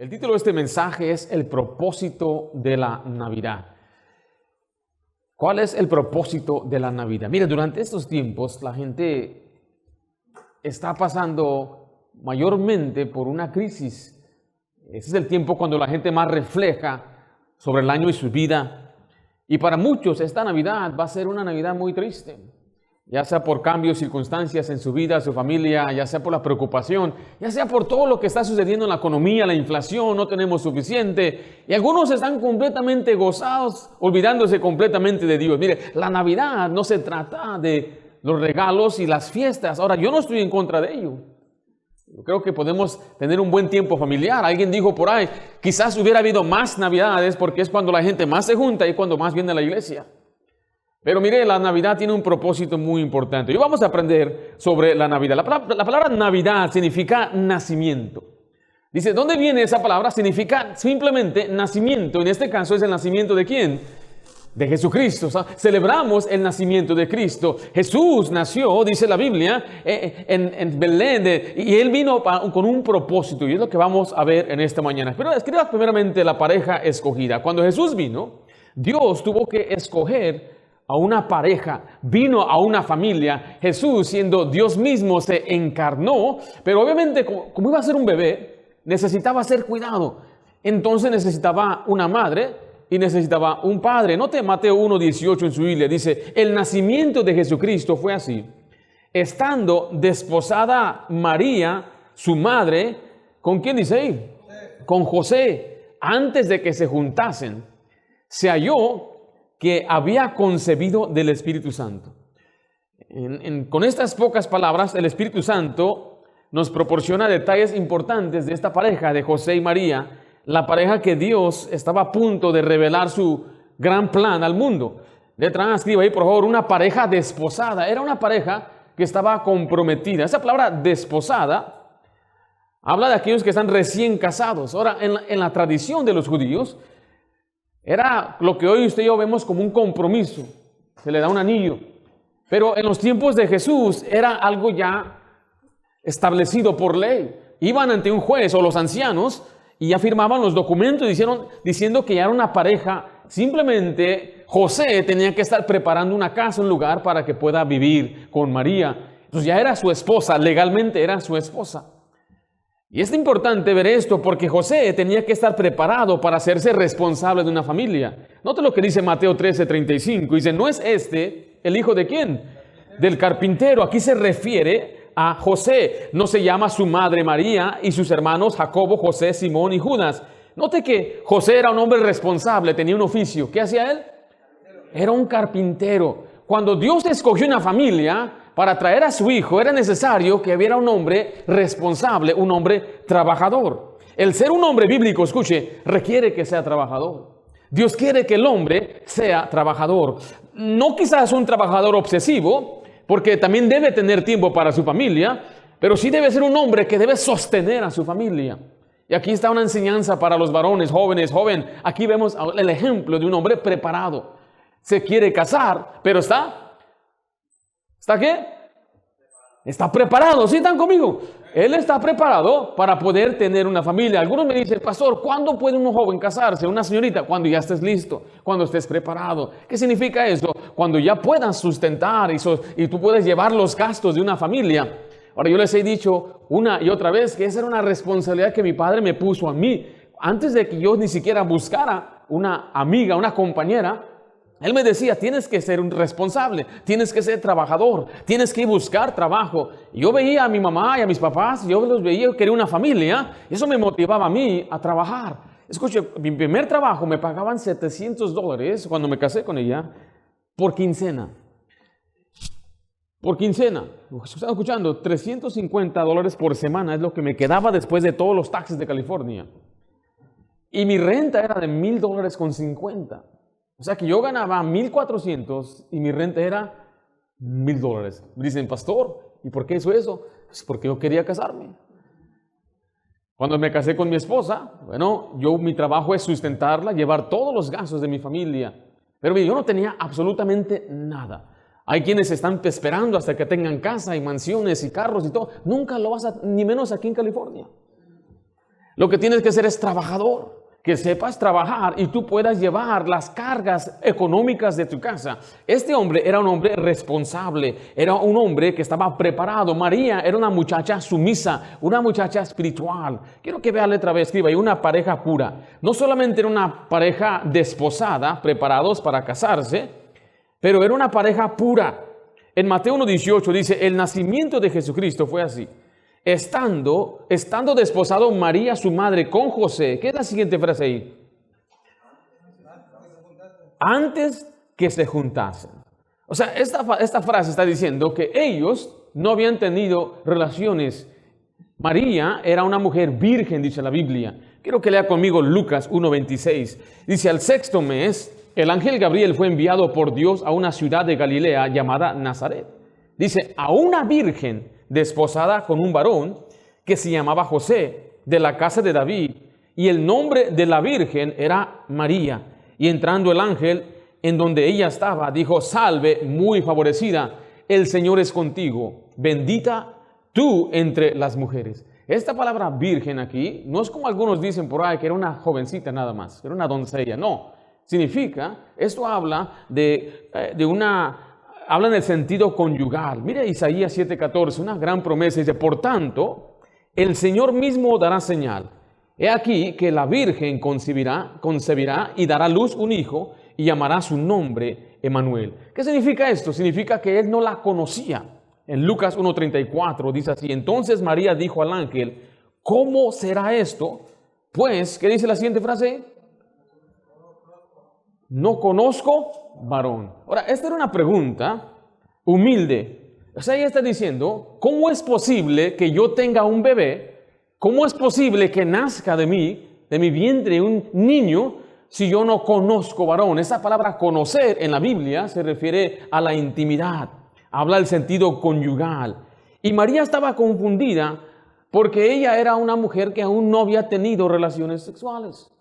El título de este mensaje es El propósito de la Navidad. ¿Cuál es el propósito de la Navidad? Mire, durante estos tiempos la gente está pasando mayormente por una crisis. Ese es el tiempo cuando la gente más refleja sobre el año y su vida. Y para muchos esta Navidad va a ser una Navidad muy triste. Ya sea por cambios, circunstancias en su vida, su familia, ya sea por la preocupación, ya sea por todo lo que está sucediendo en la economía, la inflación, no tenemos suficiente. Y algunos están completamente gozados, olvidándose completamente de Dios. Mire, la Navidad no se trata de los regalos y las fiestas. Ahora, yo no estoy en contra de ello. Yo creo que podemos tener un buen tiempo familiar. Alguien dijo por ahí, quizás hubiera habido más Navidades porque es cuando la gente más se junta y cuando más viene a la iglesia. Pero mire, la Navidad tiene un propósito muy importante. Hoy vamos a aprender sobre la Navidad. La palabra Navidad significa nacimiento. Dice, ¿dónde viene esa palabra? Significa simplemente nacimiento. En este caso es el nacimiento ¿de quién? De Jesucristo. O sea, celebramos el nacimiento de Cristo. Jesús nació, dice la Biblia, en Belén. Y Él vino con un propósito. Y es lo que vamos a ver en esta mañana. Pero escriba primeramente la pareja escogida. Cuando Jesús vino, Dios tuvo que escoger a una pareja, vino a una familia. Jesús, siendo Dios mismo, se encarnó, pero obviamente como iba a ser un bebé, necesitaba ser cuidado. Entonces necesitaba una madre y necesitaba un padre. Note Mateo 1:18 en su Biblia, dice, el nacimiento de Jesucristo fue así. Estando desposada María, su madre, ¿con quién dice ahí? Con José, antes de que se juntasen, se halló que había concebido del Espíritu Santo. Con estas pocas palabras, el Espíritu Santo nos proporciona detalles importantes de esta pareja de José y María, la pareja que Dios estaba a punto de revelar su gran plan al mundo. Detrás, escriba ahí por favor, una pareja desposada. Era una pareja que estaba comprometida. Esa palabra desposada habla de aquellos que están recién casados. Ahora, en la tradición de los judíos, era lo que hoy usted y yo vemos como un compromiso. Se le da un anillo. Pero en los tiempos de Jesús era algo ya establecido por ley. Iban ante un juez o los ancianos y ya firmaban los documentos diciendo que ya era una pareja. Simplemente José tenía que estar preparando una casa, un lugar para que pueda vivir con María. Entonces ya era su esposa, legalmente era su esposa. Y es importante ver esto porque José tenía que estar preparado para hacerse responsable de una familia. Note lo que dice Mateo 13:35. Dice, ¿no es este el hijo de quién? Del carpintero. Aquí se refiere a José. No se llama su madre María y sus hermanos Jacobo, José, Simón y Judas. Note que José era un hombre responsable, tenía un oficio. ¿Qué hacía él? Era un carpintero. Cuando Dios escogió una familia para traer a su hijo, era necesario que hubiera un hombre responsable, un hombre trabajador. El ser un hombre bíblico, escuche, requiere que sea trabajador. Dios quiere que el hombre sea trabajador. No quizás un trabajador obsesivo, porque también debe tener tiempo para su familia, pero sí debe ser un hombre que debe sostener a su familia. Y aquí está una enseñanza para los varones, joven. Aquí vemos el ejemplo de un hombre preparado. Se quiere casar, pero ¿está qué? Está preparado. ¿Sí están conmigo? Él está preparado para poder tener una familia. Algunos me dicen, pastor, ¿cuándo puede un joven casarse? Una señorita, cuando ya estés listo, cuando estés preparado. ¿Qué significa eso? Cuando ya puedas sustentar y tú puedes llevar los gastos de una familia. Ahora, yo les he dicho una y otra vez que esa era una responsabilidad que mi padre me puso a mí. Antes de que yo ni siquiera buscara una amiga, una compañera, él me decía, tienes que ser un responsable, tienes que ser trabajador, tienes que buscar trabajo. Yo veía a mi mamá y a mis papás, yo los veía, yo quería una familia, eso me motivaba a mí a trabajar. Escuche, mi primer trabajo me pagaban $700 cuando me casé con ella por quincena. Por quincena, ¿están escuchando? $350 por semana es lo que me quedaba después de todos los taxes de California. Y mi renta era de $1,000.50. O sea que yo ganaba $1,400 y mi renta era $1,000. Me dicen, pastor, ¿y por qué hizo eso? Pues porque yo quería casarme. Cuando me casé con mi esposa, bueno, mi trabajo es sustentarla, llevar todos los gastos de mi familia. Pero yo no tenía absolutamente nada. Hay quienes están esperando hasta que tengan casa y mansiones y carros y todo. Nunca lo vas a, ni menos aquí en California. Lo que tienes que ser es trabajador, que sepas trabajar y tú puedas llevar las cargas económicas de tu casa. Este hombre era un hombre responsable, era un hombre que estaba preparado. María era una muchacha sumisa, una muchacha espiritual. Quiero que vea la letra B, escriba, y una pareja pura. No solamente era una pareja desposada, preparados para casarse, pero era una pareja pura. En Mateo 1:18 dice, el nacimiento de Jesucristo fue así. Estando desposado María, su madre, con José. ¿Qué es la siguiente frase ahí? Antes que se juntasen. O sea, esta frase está diciendo que ellos no habían tenido relaciones. María era una mujer virgen, dice la Biblia. Quiero que lea conmigo Lucas 1:26. Dice, al sexto mes, el ángel Gabriel fue enviado por Dios a una ciudad de Galilea llamada Nazaret. Dice, a una virgen desposada con un varón que se llamaba José, de la casa de David, y el nombre de la virgen era María. Y entrando el ángel en donde ella estaba, dijo, salve, muy favorecida, el Señor es contigo, bendita tú entre las mujeres. Esta palabra virgen aquí, no es como algunos dicen por ahí, que era una jovencita nada más, era una doncella, no. Significa, esto habla habla en el sentido conyugal. Mire Isaías 7:14, una gran promesa. Dice, por tanto, el Señor mismo dará señal. He aquí que la Virgen concebirá y dará a luz un hijo y llamará su nombre Emmanuel. ¿Qué significa esto? Significa que él no la conocía. En Lucas 1:34 dice así, entonces María dijo al ángel, ¿cómo será esto? Pues, ¿qué dice la siguiente frase? No conozco varón. Ahora, esta era una pregunta humilde. O sea, ella está diciendo, ¿cómo es posible que yo tenga un bebé? ¿Cómo es posible que nazca de mi vientre, un niño, si yo no conozco varón? Esa palabra conocer en la Biblia se refiere a la intimidad. Habla del sentido conyugal. Y María estaba confundida porque ella era una mujer que aún no había tenido relaciones sexuales.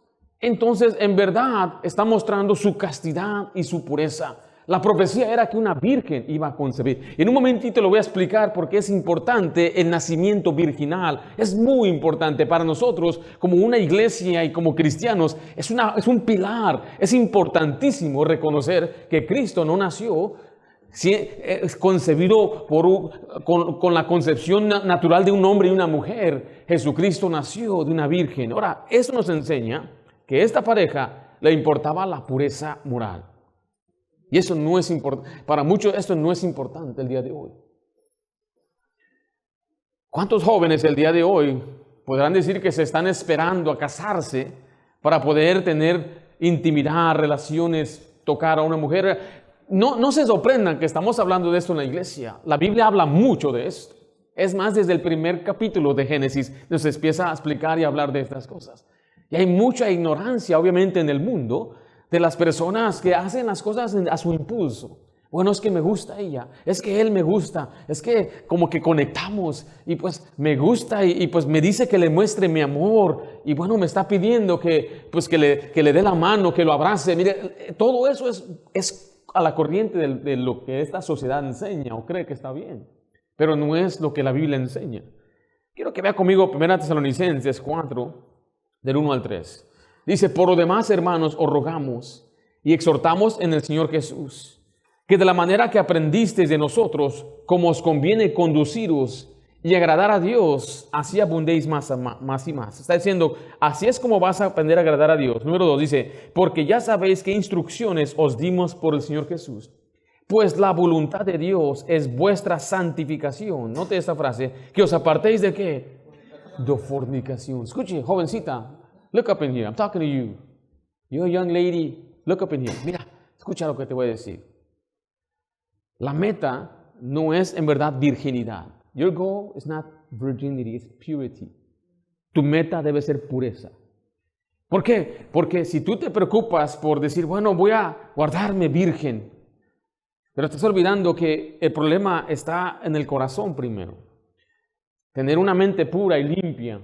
Entonces, en verdad, está mostrando su castidad y su pureza. La profecía era que una virgen iba a concebir. Y en un momentito lo voy a explicar porque es importante el nacimiento virginal. Es muy importante para nosotros como una iglesia y como cristianos. Es un pilar. Es importantísimo reconocer que Cristo no nació concebido con la concepción natural de un hombre y una mujer. Jesucristo nació de una virgen. Ahora, eso nos enseña que esta pareja le importaba la pureza moral. Y eso no es importante. Para muchos esto no es importante el día de hoy. ¿Cuántos jóvenes el día de hoy podrán decir que se están esperando a casarse para poder tener intimidad, relaciones, tocar a una mujer? No se sorprendan que estamos hablando de esto en la iglesia. La Biblia habla mucho de esto. Es más, desde el primer capítulo de Génesis nos empieza a explicar y a hablar de estas cosas. Y hay mucha ignorancia, obviamente, en el mundo de las personas que hacen las cosas a su impulso. Bueno, es que me gusta ella, es que él me gusta, es que como que conectamos y pues me gusta y pues me dice que le muestre mi amor y bueno, me está pidiendo que le dé la mano, que lo abrace. Mire, todo eso es a la corriente de lo que esta sociedad enseña o cree que está bien, pero no es lo que la Biblia enseña. Quiero que vea conmigo 1 Tesalonicenses 4, del 1 al 3. Dice, por lo demás, hermanos, os rogamos y exhortamos en el Señor Jesús, que de la manera que aprendisteis de nosotros, como os conviene conduciros y agradar a Dios, así abundéis más y más. Está diciendo, así es como vas a aprender a agradar a Dios. Número 2 dice, porque ya sabéis qué instrucciones os dimos por el Señor Jesús. Pues la voluntad de Dios es vuestra santificación. Note esta frase, que os apartéis de ¿qué? De fornicación. Escuche, jovencita, look up in here. I'm talking to you. You're a young lady. Look up in here. Mira, escucha lo que te voy a decir. La meta no es en verdad virginidad. Your goal is not virginity, it's purity. Tu meta debe ser pureza. ¿Por qué? Porque si tú te preocupas por decir, bueno, voy a guardarme virgen, pero estás olvidando que el problema está en el corazón primero. Tener una mente pura y limpia.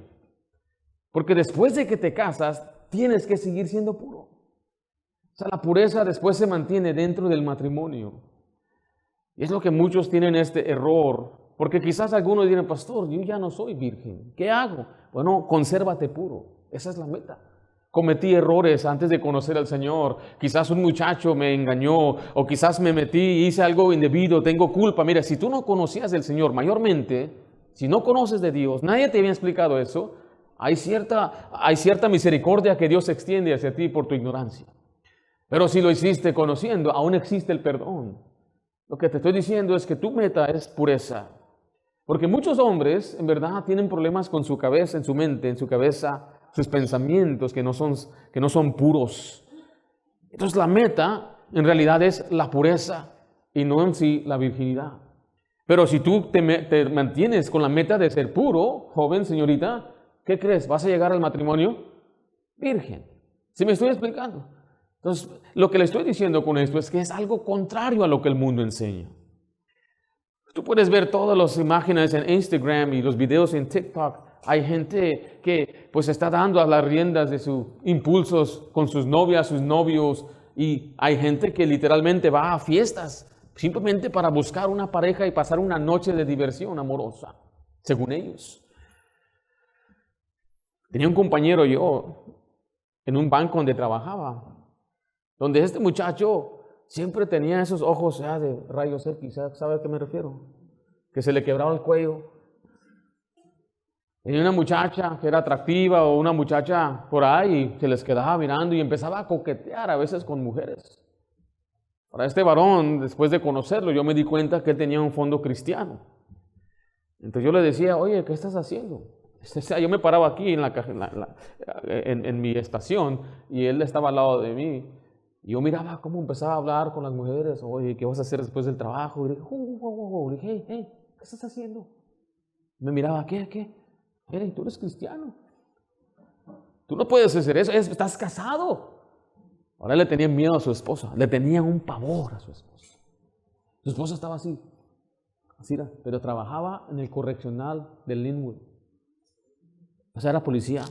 Porque después de que te casas, tienes que seguir siendo puro. O sea, la pureza después se mantiene dentro del matrimonio. Y es lo que muchos tienen este error Porque quizás algunos dirán, pastor, yo ya no soy virgen. ¿Qué hago? Bueno, consérvate puro. Esa es la meta. Cometí errores antes de conocer al Señor. Quizás un muchacho me engañó o quizás me metí, hice algo indebido, tengo culpa. Mira, si tú no conocías del Señor, mayormente, si no conoces de Dios, nadie te había explicado eso, hay cierta misericordia que Dios extiende hacia ti por tu ignorancia. Pero si lo hiciste conociendo, aún existe el perdón. Lo que te estoy diciendo es que tu meta es pureza. Porque muchos hombres, en verdad, tienen problemas con su cabeza, en su mente, en su cabeza, sus pensamientos que no son puros. Entonces la meta en realidad es la pureza y no en sí la virginidad. Pero si tú te mantienes con la meta de ser puro, joven, señorita, ¿qué crees? ¿Vas a llegar al matrimonio virgen? ¿Sí me estoy explicando? Entonces, lo que le estoy diciendo con esto es que es algo contrario a lo que el mundo enseña. Tú puedes ver todas las imágenes en Instagram y los videos en TikTok. Hay gente que pues está dando a las riendas de sus impulsos con sus novias, sus novios. Y hay gente que literalmente va a fiestas simplemente para buscar una pareja y pasar una noche de diversión amorosa, según ellos. Tenía un compañero yo en un banco donde trabajaba, donde este muchacho siempre tenía esos ojos ya de rayos X, ¿sabe a qué me refiero? Que se le quebraba el cuello. Tenía una muchacha que era atractiva o una muchacha por ahí y se les quedaba mirando y empezaba a coquetear a veces con mujeres. Para este varón, después de conocerlo, yo me di cuenta que él tenía un fondo cristiano. Entonces yo le decía, oye, ¿qué estás haciendo? Yo me paraba aquí en mi estación y él estaba al lado de mí. Y yo miraba cómo empezaba a hablar con las mujeres. Oye, ¿qué vas a hacer después del trabajo? Y le dije, hey, ¿qué estás haciendo? Me miraba, ¿qué? Hey, tú eres cristiano. Tú no puedes hacer eso, estás casado. Ahora le tenían miedo a su esposa, le tenían un pavor a su esposa. Su esposa estaba así, pero trabajaba en el correccional de Linwood. O sea, era policía.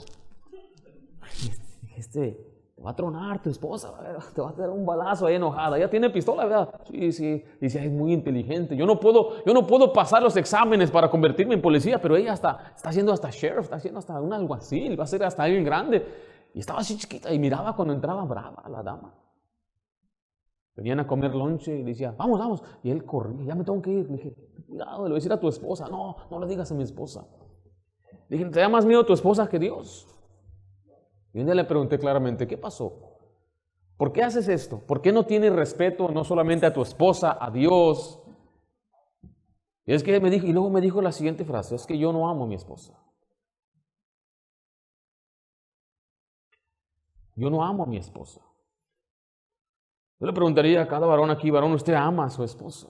Te va a tronar tu esposa, ¿verdad? Te va a dar un balazo ahí enojada. Ella tiene pistola, ¿verdad? Sí. Dice, es muy inteligente. Yo no puedo pasar los exámenes para convertirme en policía, pero ella está haciendo hasta sheriff, está haciendo hasta un alguacil, va a ser hasta alguien grande. Y estaba así chiquita y miraba cuando entraba brava la dama. Venían a comer lonche y le decía, vamos. Y él corría, ya me tengo que ir. Le dije, cuidado, le voy a decir a tu esposa. No le digas a mi esposa. Le dije, ¿te da más miedo a tu esposa que Dios? Y un día le pregunté claramente, ¿qué pasó? ¿Por qué haces esto? ¿Por qué no tienes respeto no solamente a tu esposa, a Dios? Y es que y luego me dijo la siguiente frase, es que yo no amo a mi esposa. Yo no amo a mi esposa. Yo le preguntaría a cada varón aquí, varón, ¿usted ama a su esposa?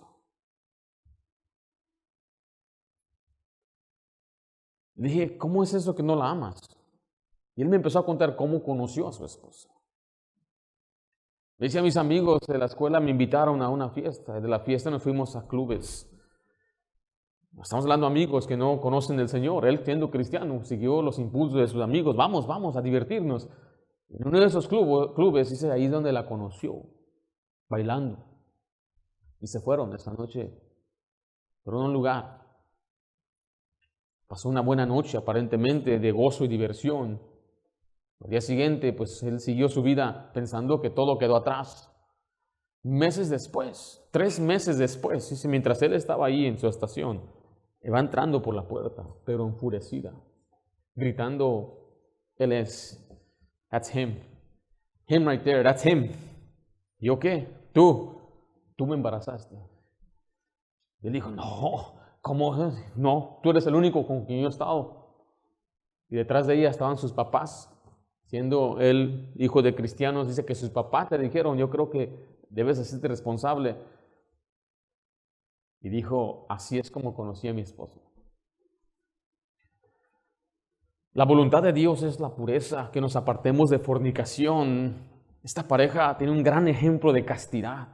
Le dije, ¿cómo es eso que no la amas? Y él me empezó a contar cómo conoció a su esposa. Le decía a mis amigos de la escuela, me invitaron a una fiesta. De la fiesta nos fuimos a clubes. Estamos hablando de amigos que no conocen del Señor. Él, siendo cristiano, siguió los impulsos de sus amigos. Vamos a divertirnos. En uno de esos clubes, dice, ahí es donde la conoció, bailando. Y se fueron esa noche. Fueron a un lugar. Pasó una buena noche, aparentemente, de gozo y diversión. Al día siguiente, pues él siguió su vida pensando que todo quedó atrás. 3 meses después, dice, mientras él estaba ahí en su estación, va entrando por la puerta, pero enfurecida, gritando, él es, that's him right there, that's him. ¿Yo qué? Tú me embarazaste. Y él dijo, no, ¿cómo? No, tú eres el único con quien yo he estado. Y detrás de ella estaban sus papás. Siendo él hijo de cristianos, dice que sus papás le dijeron, yo creo que debes hacerte responsable. Y dijo, así es como conocí a mi esposo. La voluntad de Dios es la pureza, que nos apartemos de fornicación. Esta pareja tiene un gran ejemplo de castidad.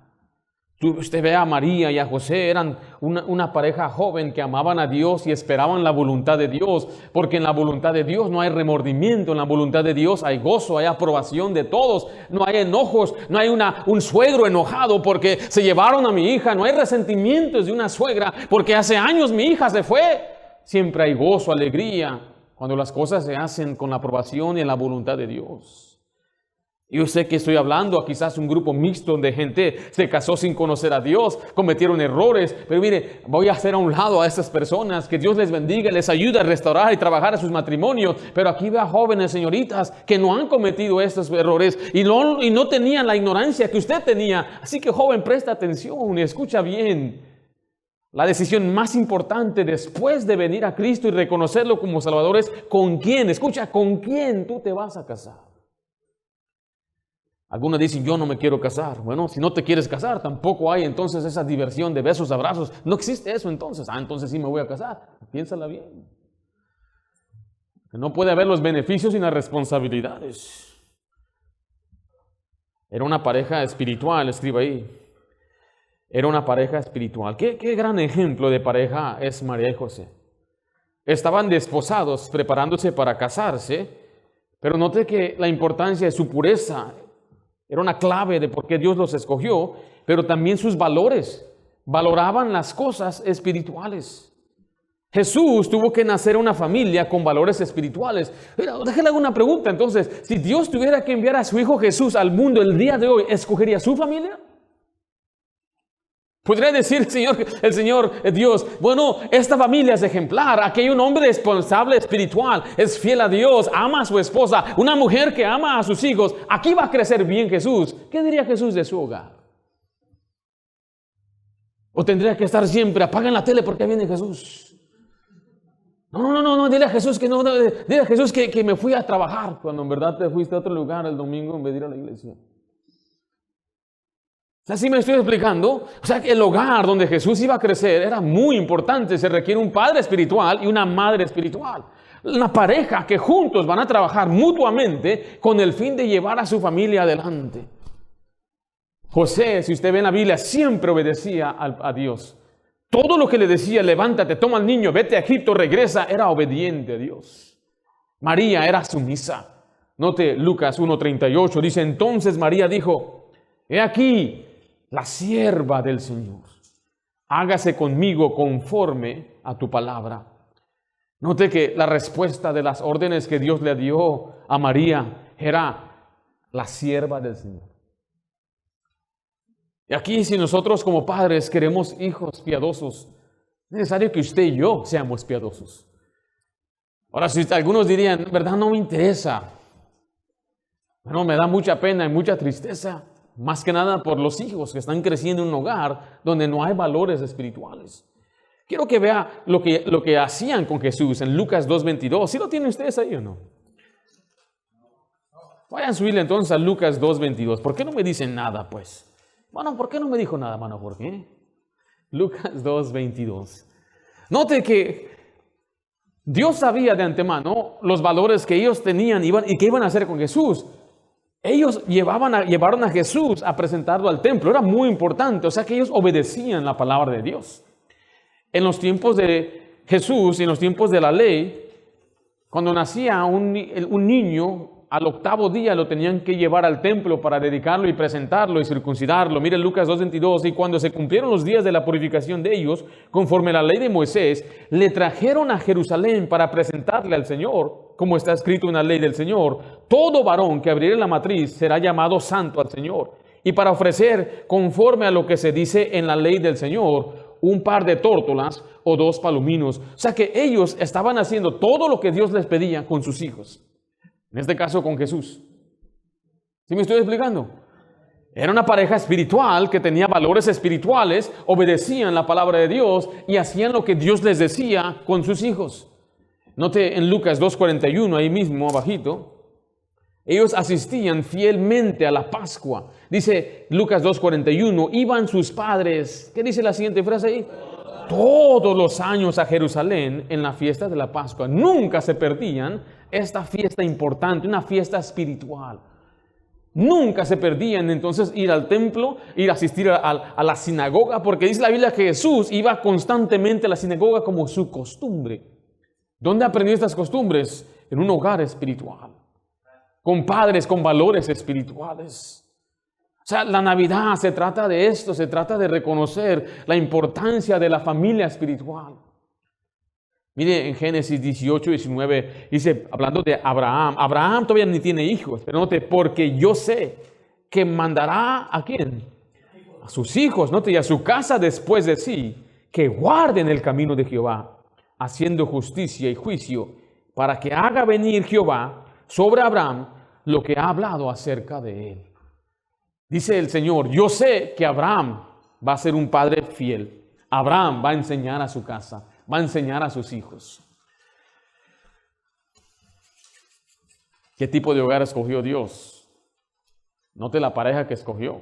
Usted ve a María y a José, eran una pareja joven que amaban a Dios y esperaban la voluntad de Dios, porque en la voluntad de Dios no hay remordimiento, en la voluntad de Dios hay gozo, hay aprobación de todos, no hay enojos, no hay un suegro enojado porque se llevaron a mi hija, no hay resentimientos de una suegra porque hace años mi hija se fue. Siempre hay gozo, alegría, cuando las cosas se hacen con la aprobación y en la voluntad de Dios. Yo sé que estoy hablando a quizás un grupo mixto donde gente se casó sin conocer a Dios, cometieron errores, pero mire, voy a hacer a un lado a estas personas, que Dios les bendiga, les ayude a restaurar y trabajar a sus matrimonios, pero aquí veo a jóvenes señoritas que no han cometido estos errores y no tenían la ignorancia que usted tenía. Así que joven, presta atención y escucha bien. La decisión más importante después de venir a Cristo y reconocerlo como Salvador es con quién, escucha, con quién tú te vas a casar. Algunos dicen, yo no me quiero casar. Bueno, si no te quieres casar, tampoco hay entonces esa diversión de besos, abrazos. No existe eso entonces. Entonces sí me voy a casar. Piénsala bien. No puede haber los beneficios sin las responsabilidades. Era una pareja espiritual, escriba ahí. Era una pareja espiritual. Qué gran ejemplo de pareja es María y José. Estaban desposados, preparándose para casarse, pero note que la importancia de su pureza era una clave de por qué Dios los escogió, pero también sus valores. Valoraban las cosas espirituales. Jesús tuvo que nacer en una familia con valores espirituales. Pero déjale una pregunta entonces. Si Dios tuviera que enviar a su Hijo Jesús al mundo el día de hoy, ¿escogería su familia? Podría decir el Señor Dios, bueno, esta familia es ejemplar, aquí hay un hombre responsable espiritual, es fiel a Dios, ama a su esposa, una mujer que ama a sus hijos, aquí va a crecer bien Jesús. ¿Qué diría Jesús de su hogar? ¿O tendría que estar siempre, apaguen la tele porque viene Jesús? No, dile a Jesús que dile a Jesús que me fui a trabajar, cuando en verdad te fuiste a otro lugar el domingo en vez de ir a la iglesia. ¿Así me estoy explicando? O sea, que el hogar donde Jesús iba a crecer era muy importante. Se requiere un padre espiritual y una madre espiritual. Una pareja que juntos van a trabajar mutuamente con el fin de llevar a su familia adelante. José, si usted ve en la Biblia, siempre obedecía a Dios. Todo lo que le decía, levántate, toma al niño, vete a Egipto, regresa, era obediente a Dios. María era sumisa. Note Lucas 1:38, dice, entonces María dijo, he aquí, la sierva del Señor, hágase conmigo conforme a tu palabra. Note que la respuesta de las órdenes que Dios le dio a María era la sierva del Señor. Y aquí, si nosotros como padres queremos hijos piadosos, es necesario que usted y yo seamos piadosos. Ahora, si algunos dirían, verdad, no me interesa, bueno, me da mucha pena y mucha tristeza. Más que nada por los hijos que están creciendo en un hogar donde no hay valores espirituales. Quiero que vea lo que hacían con Jesús en Lucas 2:22. ¿Sí lo tienen ustedes ahí o no? Vayan a subirle entonces a Lucas 2:22. ¿Por qué no me dicen nada, pues? Bueno, ¿por qué no me dijo nada, hermano Jorge? Lucas 2:22. Note que Dios sabía de antemano los valores que ellos tenían y que iban a hacer con Jesús. Ellos llevaron a Jesús a presentarlo al templo. Era muy importante. O sea que ellos obedecían la palabra de Dios. En los tiempos de Jesús y en los tiempos de la ley, cuando nacía un niño, al octavo día lo tenían que llevar al templo para dedicarlo y presentarlo y circuncidarlo. Miren Lucas 2:22. Y cuando se cumplieron los días de la purificación de ellos, conforme a la ley de Moisés, le trajeron a Jerusalén para presentarle al Señor, como está escrito en la ley del Señor. Todo varón que abriere la matriz será llamado santo al Señor. Y para ofrecer, conforme a lo que se dice en la ley del Señor, un par de tórtolas o 2 palominos. O sea que ellos estaban haciendo todo lo que Dios les pedía con sus hijos. En este caso con Jesús. ¿Sí me estoy explicando? Era una pareja espiritual que tenía valores espirituales, obedecían la palabra de Dios y hacían lo que Dios les decía con sus hijos. Note en Lucas 2:41, ahí mismo abajito, ellos asistían fielmente a la Pascua. Dice Lucas 2:41, iban sus padres, ¿qué dice la siguiente frase ahí? Todos los años a Jerusalén en la fiesta de la Pascua. Nunca se perdían esta fiesta importante, una fiesta espiritual. Nunca se perdían entonces ir al templo, ir a asistir a la sinagoga, porque dice la Biblia que Jesús iba constantemente a la sinagoga como su costumbre. ¿Dónde aprendió estas costumbres? En un hogar espiritual, con padres con valores espirituales. O sea, la Navidad se trata de esto, se trata de reconocer la importancia de la familia espiritual. Mire, en Génesis 18, 19, dice, hablando de Abraham, Abraham todavía ni tiene hijos, pero note, porque yo sé que mandará ¿a quién? A sus hijos, note, y a su casa después de sí, que guarden el camino de Jehová, haciendo justicia y juicio, para que haga venir Jehová sobre Abraham lo que ha hablado acerca de él. Dice el Señor, yo sé que Abraham va a ser un padre fiel. Abraham va a enseñar a su casa, va a enseñar a sus hijos. ¿Qué tipo de hogar escogió Dios? Note la pareja que escogió.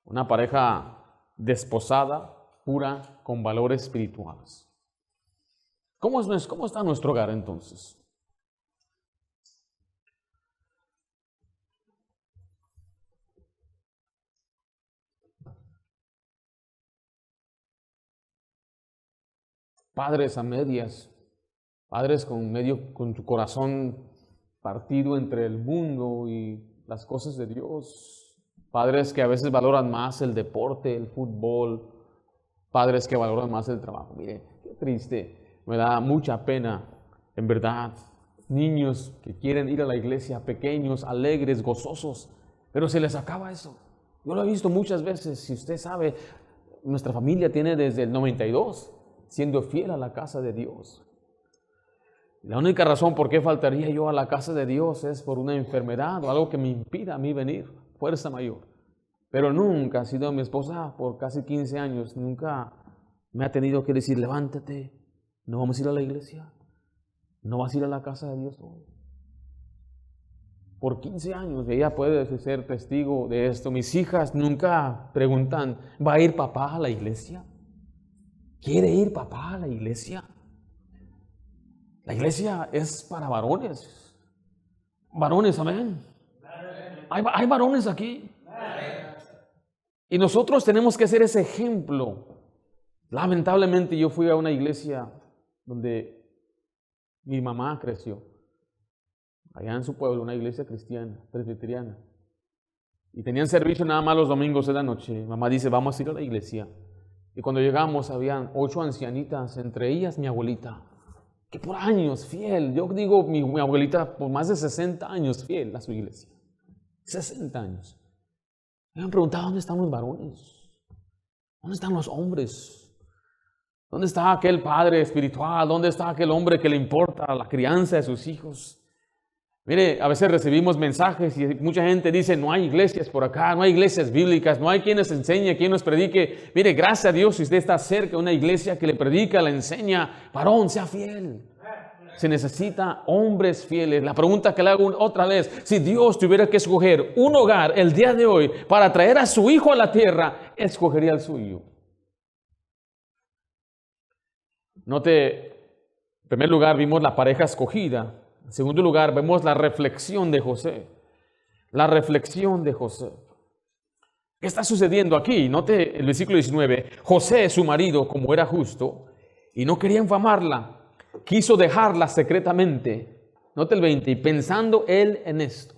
Una pareja desposada, pura, con valores espirituales. ¿Cómo está nuestro hogar entonces? Padres a medias, padres con su corazón partido entre el mundo y las cosas de Dios. Padres que a veces valoran más el deporte, el fútbol. Padres que valoran más el trabajo. Mire, qué triste. Me da mucha pena, en verdad. Niños que quieren ir a la iglesia, pequeños, alegres, gozosos, pero se les acaba eso. Yo lo he visto muchas veces. Si usted sabe, nuestra familia tiene desde el 92 siendo fiel a la casa de Dios. La única razón por qué faltaría yo a la casa de Dios es por una enfermedad o algo que me impida a mí venir, fuerza mayor. Pero nunca ha sido mi esposa por casi 15 años, nunca me ha tenido que decir, levántate, no vamos a ir a la iglesia, no vas a ir a la casa de Dios hoy. Por 15 años, ella puede ser testigo de esto. Mis hijas nunca preguntan, ¿va a ir papá a la iglesia? ¿Quiere ir papá a la iglesia? La iglesia es para varones. Varones, amén. Hay varones aquí. Y nosotros tenemos que ser ese ejemplo. Lamentablemente yo fui a una iglesia donde mi mamá creció. Allá en su pueblo, una iglesia cristiana, presbiteriana. Y tenían servicio nada más los domingos de la noche. Mi mamá dice, vamos a ir a la iglesia. Y cuando llegamos habían 8 ancianitas, entre ellas mi abuelita, que por años fiel, yo digo mi abuelita por más de 60 años fiel a su iglesia. 60 años. Me han preguntado, ¿dónde están los varones? ¿Dónde están los hombres? ¿Dónde está aquel padre espiritual? ¿Dónde está aquel hombre que le importa la crianza de sus hijos? Mire, a veces recibimos mensajes y mucha gente dice, no hay iglesias por acá, no hay iglesias bíblicas, no hay quien les enseñe, quien nos predique. Mire, gracias a Dios si usted está cerca de una iglesia que le predica, le enseña, varón, sea fiel. Se necesita hombres fieles. La pregunta que le hago otra vez, si Dios tuviera que escoger un hogar el día de hoy para traer a su hijo a la tierra, escogería el suyo. Note, en primer lugar vimos la pareja escogida. En segundo lugar, vemos la reflexión de José. La reflexión de José. ¿Qué está sucediendo aquí? Note el versículo 19. José, su marido, como era justo, y no quería infamarla, quiso dejarla secretamente. Note el 20. Y pensando él en esto.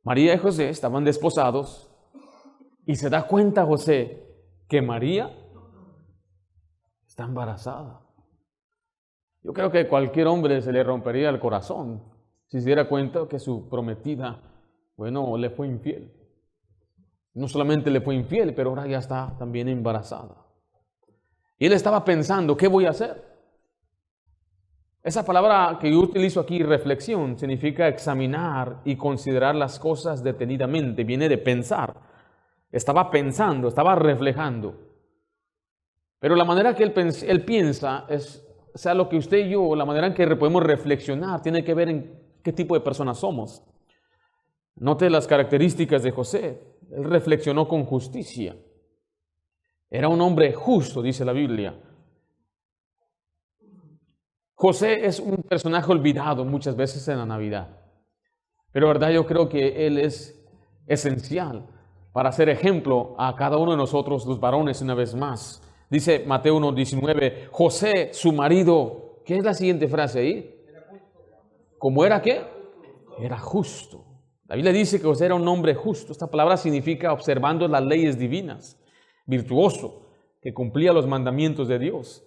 María y José estaban desposados, y se da cuenta José que María está embarazada. Yo creo que cualquier hombre se le rompería el corazón si se diera cuenta que su prometida, le fue infiel. No solamente le fue infiel, pero ahora ya está también embarazada. Y él estaba pensando, ¿qué voy a hacer? Esa palabra que yo utilizo aquí, reflexión, significa examinar y considerar las cosas detenidamente. Viene de pensar. Estaba pensando, estaba reflejando. Pero la manera que él piensa es... O sea, lo que usted y yo, la manera en que podemos reflexionar, tiene que ver en qué tipo de personas somos. Note las características de José. Él reflexionó con justicia. Era un hombre justo, dice la Biblia. José es un personaje olvidado muchas veces en la Navidad. Pero verdad, yo creo que Él es esencial para ser ejemplo a cada uno de nosotros, los varones, una vez más. Dice Mateo 1:19, José, su marido, ¿qué es la siguiente frase ahí? ¿Cómo era qué? Era justo. La Biblia dice que José era un hombre justo. Esta palabra significa observando las leyes divinas, virtuoso, que cumplía los mandamientos de Dios.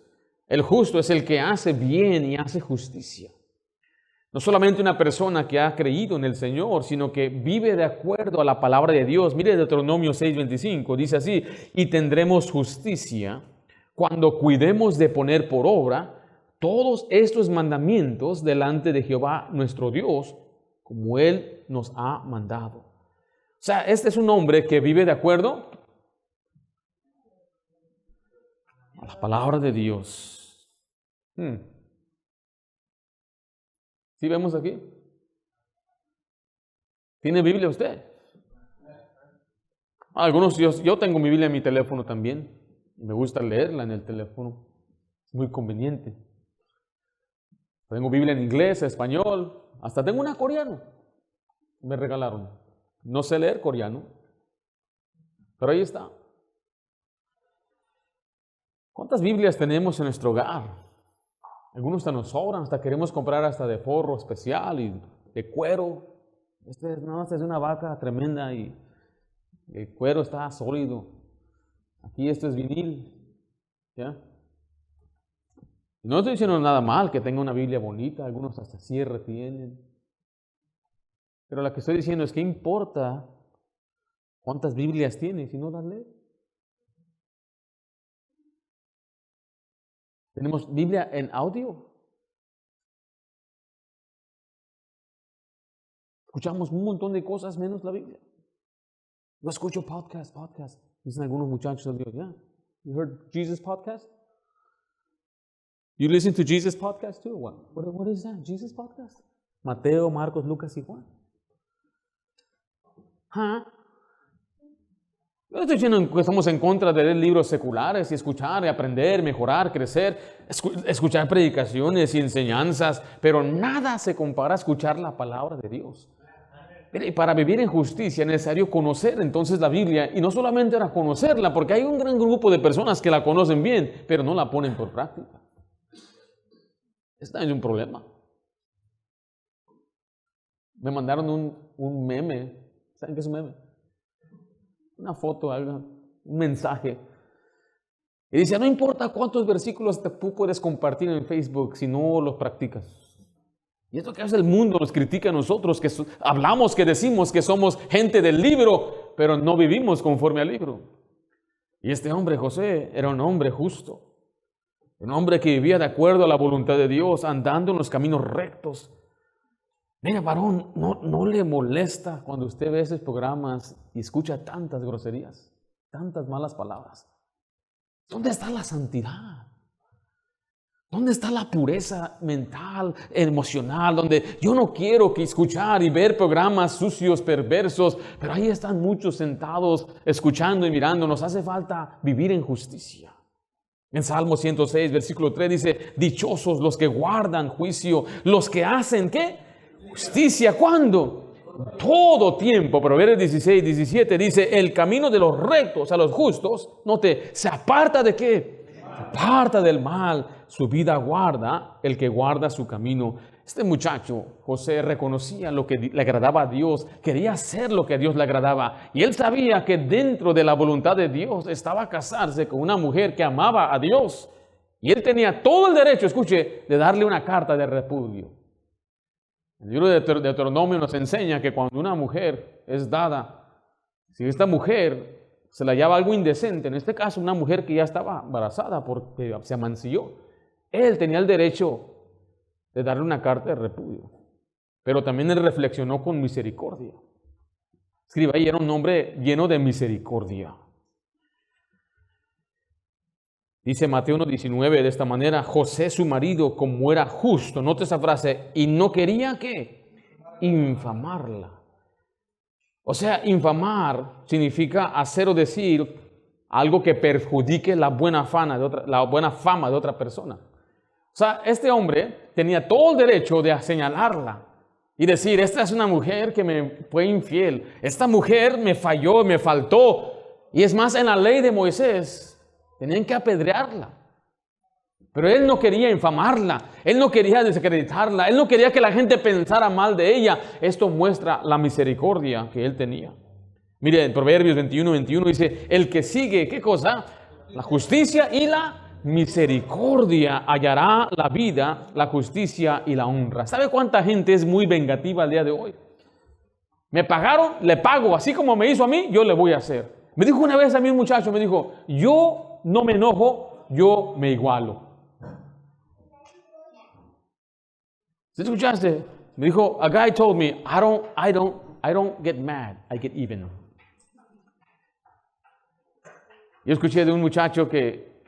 El justo es el que hace bien y hace justicia. No solamente una persona que ha creído en el Señor, sino que vive de acuerdo a la palabra de Dios. Mire Deuteronomio 6:25, dice así, y tendremos justicia cuando cuidemos de poner por obra todos estos mandamientos delante de Jehová nuestro Dios, como Él nos ha mandado. O sea, este es un hombre que vive de acuerdo a la palabra de Dios. ¿Sí vemos aquí? ¿Tiene Biblia usted? Algunos, yo tengo mi Biblia en mi teléfono también. Me gusta leerla en el teléfono. Es muy conveniente. Tengo Biblia en inglés, español, hasta tengo una coreano. Me regalaron. No sé leer coreano, pero ahí está. ¿Cuántas Biblias tenemos en nuestro hogar? Algunos hasta nos sobran, hasta queremos comprar hasta de forro especial y de cuero. Este es una vaca tremenda y el cuero está sólido. Aquí esto es vinil. ¿Ya? No estoy diciendo nada mal que tenga una Biblia bonita, algunos hasta cierre tienen. Pero lo que estoy diciendo es que importa cuántas Biblias tiene si no las lee. Tenemos Biblia en audio. Escuchamos un montón de cosas menos la Biblia. Yo escucho podcast. Dicen algunos muchachos, yeah, you heard Jesus podcast? You listen to Jesus podcast too? What is that? Jesus podcast? Mateo, Marcos, Lucas y Juan. No estoy diciendo que estamos en contra de leer libros seculares y escuchar y aprender, mejorar, crecer, escuchar predicaciones y enseñanzas, pero nada se compara a escuchar la palabra de Dios. Y para vivir en justicia es necesario conocer entonces la Biblia, y no solamente era conocerla, porque hay un gran grupo de personas que la conocen bien, pero no la ponen por práctica. Este es un problema. Me mandaron un meme. ¿Saben qué es un meme? Una foto, un mensaje. Y dice, no importa cuántos versículos tú puedes compartir en Facebook si no los practicas. Y esto que hace el mundo nos critica a nosotros, que hablamos, que decimos que somos gente del libro, pero no vivimos conforme al libro. Y este hombre, José, era un hombre justo. Un hombre que vivía de acuerdo a la voluntad de Dios, andando en los caminos rectos. Mira, varón, no le molesta cuando usted ve esos programas y escucha tantas groserías, tantas malas palabras. ¿Dónde está la santidad? ¿Dónde está la pureza mental, emocional? Donde yo no quiero que escuchar y ver programas sucios, perversos, pero ahí están muchos sentados escuchando y mirando. Nos hace falta vivir en justicia. En Salmo 106, versículo 3 dice, dichosos los que guardan juicio, los que hacen, ¿qué? Justicia, ¿cuándo? Todo tiempo. Proverbios 16, 17 dice, el camino de los rectos a los justos, note, se aparta de ¿qué? Se aparta del mal, su vida guarda el que guarda su camino. Este muchacho, José, reconocía lo que le agradaba a Dios, quería hacer lo que a Dios le agradaba. Y él sabía que dentro de la voluntad de Dios estaba casarse con una mujer que amaba a Dios. Y él tenía todo el derecho, escuche, de darle una carta de repudio. El libro de Deuteronomio nos enseña que cuando una mujer es dada, si esta mujer se la llama algo indecente, en este caso una mujer que ya estaba embarazada porque se amancilló, él tenía el derecho de darle una carta de repudio. Pero también él reflexionó con misericordia. Escriba ahí, era un hombre lleno de misericordia. Dice Mateo 1:19 de esta manera, José su marido, como era justo, note esa frase, y no quería ¿qué? Infamarla. O sea, infamar significa hacer o decir algo que perjudique la buena fama de otra persona. O sea, este hombre tenía todo el derecho de señalarla, y decir, esta es una mujer que me fue infiel, esta mujer me falló, me faltó. Y es más, en la ley de Moisés tenían que apedrearla. Pero él no quería infamarla, él no quería desacreditarla, él no quería que la gente pensara mal de ella. Esto muestra la misericordia que él tenía. Mire, en Proverbios 21:21 dice, el que sigue, ¿qué cosa? La justicia y la misericordia hallará la vida, la justicia y la honra. ¿Sabe cuánta gente es muy vengativa al día de hoy? Me pagaron, le pago, así como me hizo a mí, yo le voy a hacer. Me dijo una vez a mí un muchacho, me dijo, yo no me enojo, yo me igualo. ¿Sí escuchaste? Me dijo, a guy told me, I don't get mad, I get even. Yo escuché de un muchacho que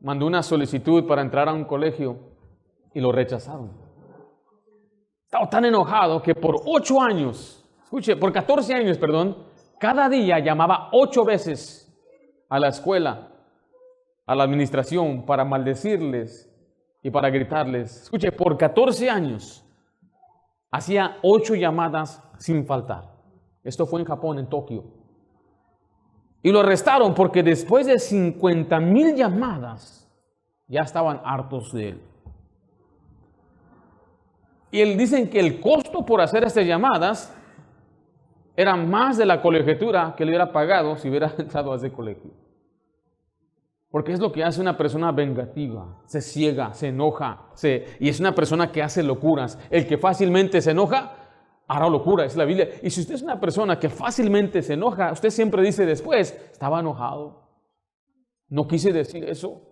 mandó una solicitud para entrar a un colegio y lo rechazaron. Estaba tan enojado que por 8 años, escuche, por 14 años, perdón, cada día llamaba 8 veces a la escuela, a la administración, para maldecirles y para gritarles. Escuche, por 14 años hacía 8 llamadas sin faltar. Esto fue en Japón, en Tokio. Y lo arrestaron porque después de 50,000 llamadas ya estaban hartos de él. Y él dicen que el costo por hacer estas llamadas era más de la colegiatura que le hubiera pagado si hubiera entrado a ese colegio. Porque es lo que hace una persona vengativa, se ciega, se enoja, y es una persona que hace locuras. El que fácilmente se enoja, hará locura, es la Biblia. Y si usted es una persona que fácilmente se enoja, usted siempre dice después, estaba enojado, no quise decir eso.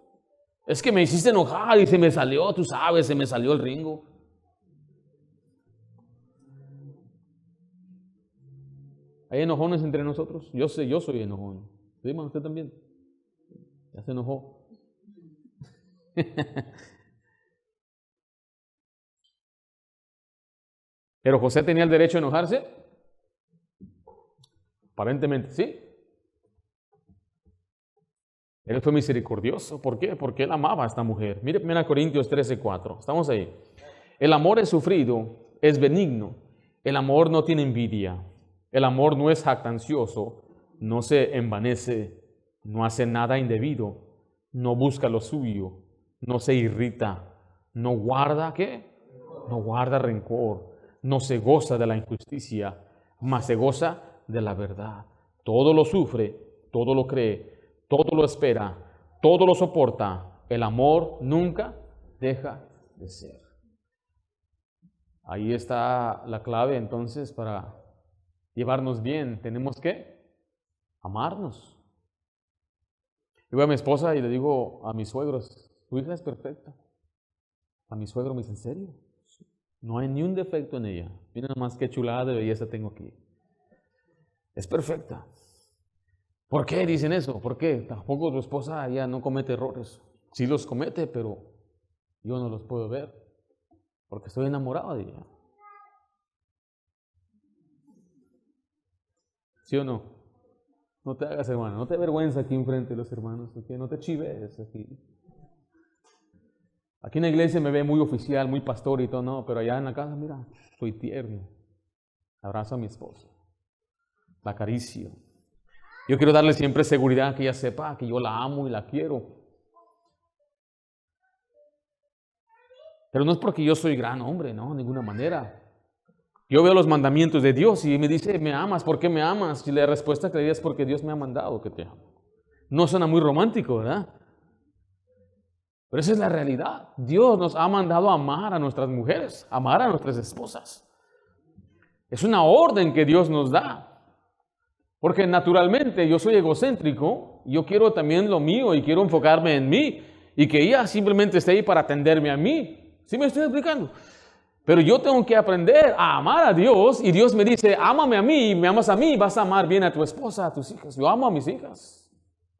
Es que me hiciste enojar y se me salió, tú sabes, se me salió el ringo. ¿Hay enojones entre nosotros? Yo sé, yo soy enojón. ¿Sí, hermano? ¿Usted también? Ya se enojó. ¿Pero José tenía el derecho a enojarse? Aparentemente sí. Él fue misericordioso. ¿Por qué? Porque él amaba a esta mujer. Mire 1 Corintios 13:4. Estamos ahí. El amor es sufrido, es benigno. El amor no tiene envidia. El amor no es jactancioso, no se envanece, no hace nada indebido, no busca lo suyo, no se irrita, no guarda, ¿qué? No guarda rencor, no se goza de la injusticia, mas se goza de la verdad. Todo lo sufre, todo lo cree, todo lo espera, todo lo soporta. El amor nunca deja de ser. Ahí está la clave entonces para llevarnos bien. Tenemos que amarnos. Yo voy a mi esposa y le digo a mis suegros, tu hija es perfecta. A mi suegro me dice, ¿en serio? No hay ni un defecto en ella. Mira nada más qué chulada de belleza tengo aquí. Es perfecta. ¿Por qué dicen eso? ¿Por qué? Tampoco tu esposa ya no comete errores. Sí los comete, pero yo no los puedo ver porque estoy enamorado de ella. ¿Sí o no? No te hagas, hermano, no te avergüenza aquí enfrente de los hermanos, ¿okay? No te chives aquí. Aquí en la iglesia me ve muy oficial, muy pastor y todo, no, pero allá en la casa, mira, soy tierno. Abrazo a mi esposa, la acaricio. Yo quiero darle siempre seguridad, que ella sepa que yo la amo y la quiero. Pero no es porque yo soy gran hombre, no, de ninguna manera. Yo veo los mandamientos de Dios y me dice, ¿me amas? ¿Por qué me amas? Y la respuesta que le diría es porque Dios me ha mandado que te amo. No suena muy romántico, ¿verdad? Pero esa es la realidad. Dios nos ha mandado a amar a nuestras mujeres, amar a nuestras esposas. Es una orden que Dios nos da. Porque naturalmente yo soy egocéntrico, yo quiero también lo mío y quiero enfocarme en mí y que ella simplemente esté ahí para atenderme a mí. ¿Sí me estoy explicando? Pero yo tengo que aprender a amar a Dios y Dios me dice, ámame a mí, me amas a mí, vas a amar bien a tu esposa, a tus hijas. Yo amo a mis hijas.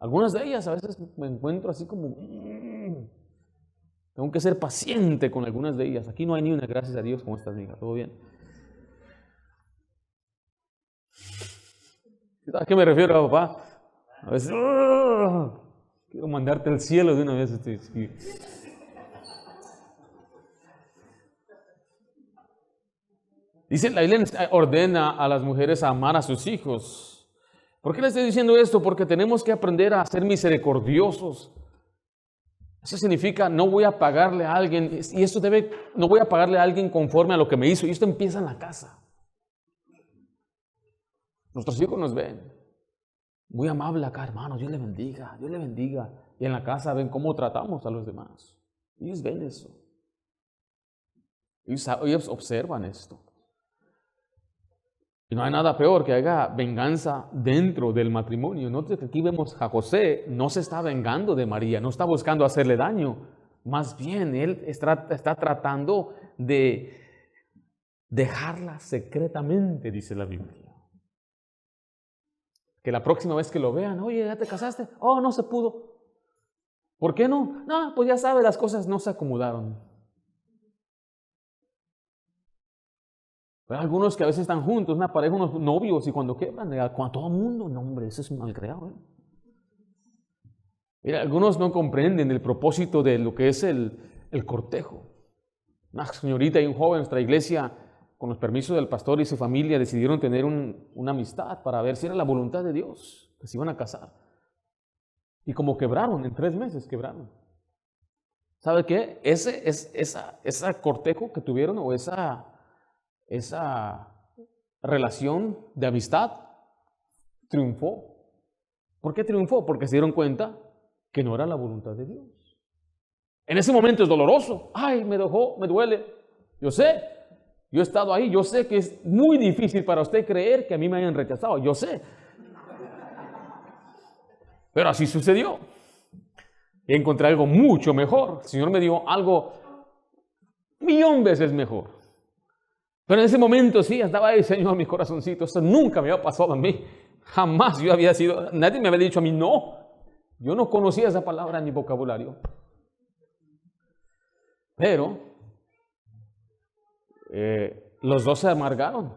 Algunas de ellas a veces me encuentro así como, tengo que ser paciente con algunas de ellas. Aquí no hay ni una, gracias a Dios, como estas hijas, todo bien. ¿A qué me refiero, papá? A veces, quiero mandarte al cielo de una vez. Dice, la Biblia ordena a las mujeres a amar a sus hijos. ¿Por qué le estoy diciendo esto? Porque tenemos que aprender a ser misericordiosos. Eso significa, no voy a pagarle a alguien, y esto no voy a pagarle a alguien conforme a lo que me hizo, y esto empieza en la casa. Nuestros hijos nos ven. Muy amable acá, hermano, Dios le bendiga, Dios le bendiga. Y en la casa ven cómo tratamos a los demás. Ellos ven eso. Ellos observan esto. Y no hay nada peor que haya venganza dentro del matrimonio. Note que aquí vemos a José, no se está vengando de María, no está buscando hacerle daño. Más bien, él está tratando de dejarla secretamente, dice la Biblia. Que la próxima vez que lo vean, oye, ¿ya te casaste? Oh, no se pudo. ¿Por qué no? No, pues ya sabe, las cosas no se acomodaron. Pero algunos que a veces están juntos, una pareja, unos novios, y cuando quebran, cuando todo el mundo, no hombre, eso es un malcriado. Mira, algunos no comprenden el propósito de lo que es el cortejo. Una señorita y un joven en nuestra iglesia, con los permisos del pastor y su familia, decidieron tener una amistad para ver si era la voluntad de Dios, que se iban a casar. Y como quebraron, en 3 meses quebraron. ¿Sabe qué? Ese cortejo que tuvieron, o esa relación de amistad, triunfó. ¿Por qué triunfó? Porque se dieron cuenta que no era la voluntad de Dios. En ese momento es doloroso. Ay, me dejó, me duele. Yo sé. Yo he estado ahí, yo sé que es muy difícil para usted creer que a mí me hayan rechazado, yo sé. Pero así sucedió. Y encontré algo mucho mejor. El Señor me dio algo 1,000,000 veces mejor. Pero en ese momento sí, estaba ahí, Señor, mi corazoncito. Esto nunca me había pasado a mí. Jamás yo había sido, nadie me había dicho a mí no. Yo no conocía esa palabra en mi vocabulario. Pero los dos se amargaron.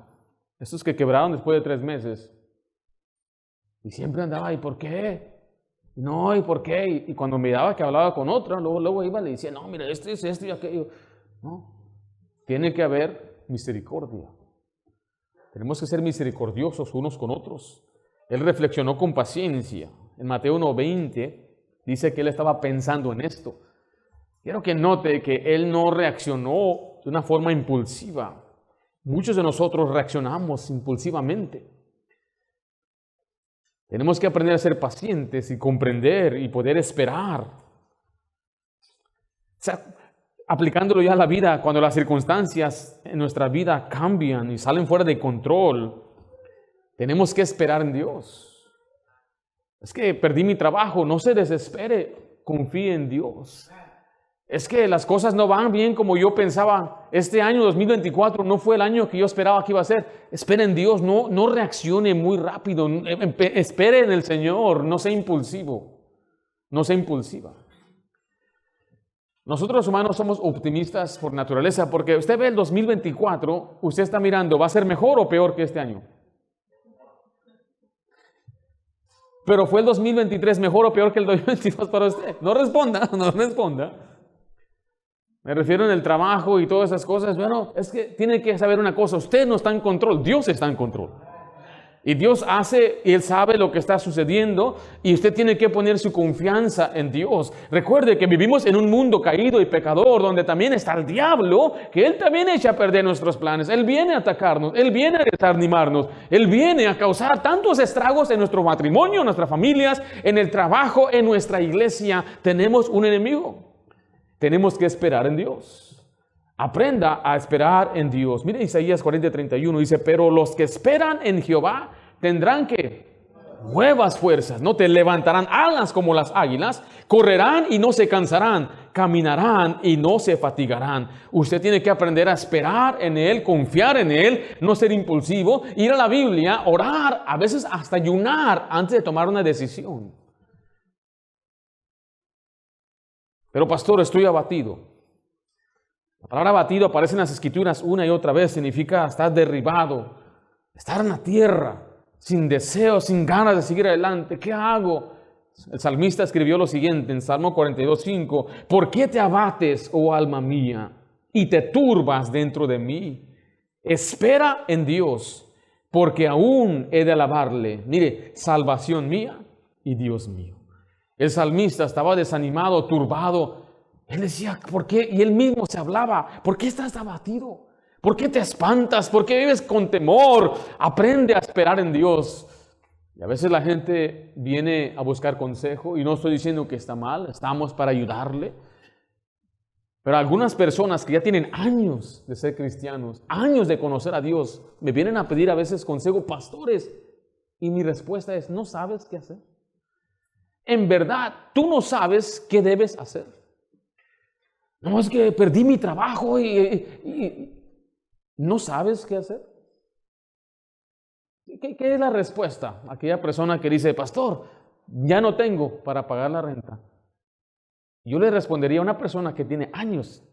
Estos que quebraron después de 3 meses. Y siempre andaba, ¿y por qué? No, ¿y por qué? Y cuando miraba que hablaba con otra, luego iba y le decía, no, mira, esto y aquello. No, tiene que haber misericordia. Tenemos que ser misericordiosos unos con otros. Él reflexionó con paciencia. En Mateo 1:20 dice que él estaba pensando en esto. Quiero que note que él no reaccionó de una forma impulsiva. Muchos de nosotros reaccionamos impulsivamente. Tenemos que aprender a ser pacientes y comprender y poder esperar. O sea, aplicándolo ya a la vida, cuando las circunstancias en nuestra vida cambian y salen fuera de control, tenemos que esperar en Dios. Es que perdí mi trabajo, no se desespere, confíe en Dios. Es que las cosas no van bien como yo pensaba. Este año 2024 no fue el año que yo esperaba que iba a ser. Espere en Dios, no reaccione muy rápido. Espere en el Señor, no sea impulsivo. No sea impulsiva. Nosotros los humanos somos optimistas por naturaleza, porque usted ve el 2024, usted está mirando, ¿va a ser mejor o peor que este año? Pero ¿fue el 2023 mejor o peor que el 2022 para usted? No responda, no responda. Me refiero en el trabajo y todas esas cosas. Bueno, es que tiene que saber una cosa, usted no está en control, Dios está en control. Y Dios hace, y Él sabe lo que está sucediendo, y usted tiene que poner su confianza en Dios. Recuerde que vivimos en un mundo caído y pecador, donde también está el diablo, que Él también echa a perder nuestros planes. Él viene a atacarnos, Él viene a desanimarnos, Él viene a causar tantos estragos en nuestro matrimonio, en nuestras familias, en el trabajo, en nuestra iglesia. Tenemos un enemigo. Tenemos que esperar en Dios. Aprenda a esperar en Dios. Mire Isaías 40:31, dice, pero los que esperan en Jehová tendrán que nuevas fuerzas, no te levantarán alas como las águilas, correrán y no se cansarán, caminarán y no se fatigarán. Usted tiene que aprender a esperar en Él, confiar en Él, no ser impulsivo, ir a la Biblia, orar, a veces hasta ayunar antes de tomar una decisión. Pero pastor, estoy abatido. La palabra abatido aparece en las Escrituras una y otra vez. Significa estar derribado, estar en la tierra, sin deseo, sin ganas de seguir adelante. ¿Qué hago? El salmista escribió lo siguiente en Salmo 42:5. ¿Por qué te abates, oh alma mía, y te turbas dentro de mí? Espera en Dios, porque aún he de alabarle. Mire, salvación mía y Dios mío. El salmista estaba desanimado, turbado. Él decía, ¿por qué? Y él mismo se hablaba, ¿por qué estás abatido? ¿Por qué te espantas? ¿Por qué vives con temor? Aprende a esperar en Dios. Y a veces la gente viene a buscar consejo, y no estoy diciendo que está mal, estamos para ayudarle. Pero algunas personas que ya tienen años de ser cristianos, años de conocer a Dios, me vienen a pedir a veces consejo, pastores, y mi respuesta es, ¿no sabes qué hacer? En verdad, tú no sabes qué debes hacer. No, es que perdí mi trabajo y ¿no sabes qué hacer? ¿Qué es la respuesta a aquella persona que dice, pastor, ya no tengo para pagar la renta? Yo le respondería a una persona que tiene años,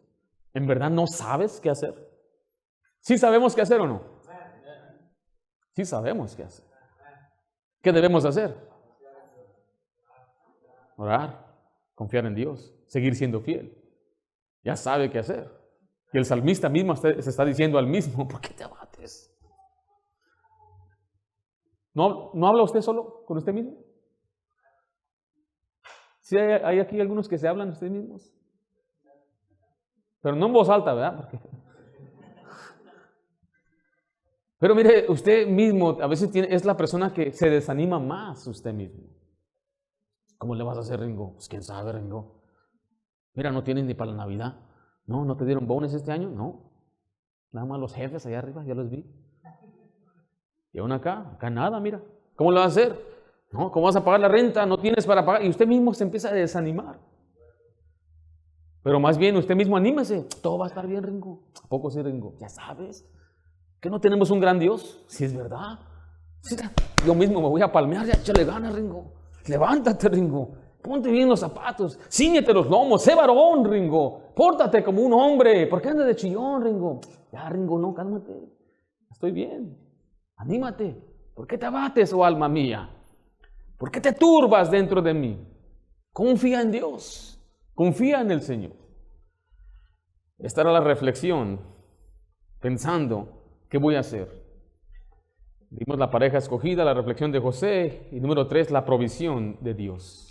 ¿en verdad no sabes qué hacer? ¿Sí sabemos qué hacer o no? Sí sabemos qué hacer. ¿Qué debemos hacer? Orar, confiar en Dios, seguir siendo fiel. Ya sabe qué hacer. Y el salmista mismo se está diciendo al mismo, ¿por qué te abates? ¿No habla usted solo con usted mismo? Sí, hay aquí algunos que se hablan ustedes mismos. Pero no en voz alta, ¿verdad? Pero mire, usted mismo a veces es la persona que se desanima más usted mismo. ¿Cómo le vas a hacer, Ringo? Pues quién sabe, Ringo. Mira, no tienes ni para la Navidad. No te dieron bonos este año. No. Nada más los jefes allá arriba, ya los vi. Y aún acá nada, mira. ¿Cómo lo vas a hacer? No, ¿cómo vas a pagar la renta? No tienes para pagar. Y usted mismo se empieza a desanimar. Pero más bien usted mismo anímese. Todo va a estar bien, Ringo. ¿A poco sí, Ringo? Ya sabes. ¿Que no tenemos un gran Dios? Si es verdad. Sí, yo mismo me voy a palmear. Ya échale ganas, Ringo. Levántate, Ringo. Ponte bien los zapatos. Cíñete los lomos. Sé varón, Ringo. Pórtate como un hombre. ¿Por qué andas de chillón, Ringo? Ya, Ringo, no, cálmate. Estoy bien. Anímate. ¿Por qué te abates, oh alma mía? ¿Por qué te turbas dentro de mí? Confía en Dios. Confía en el Señor. Esta era la reflexión. Pensando, ¿qué voy a hacer? Vimos la pareja escogida, la reflexión de José. Y número 3, la provisión de Dios.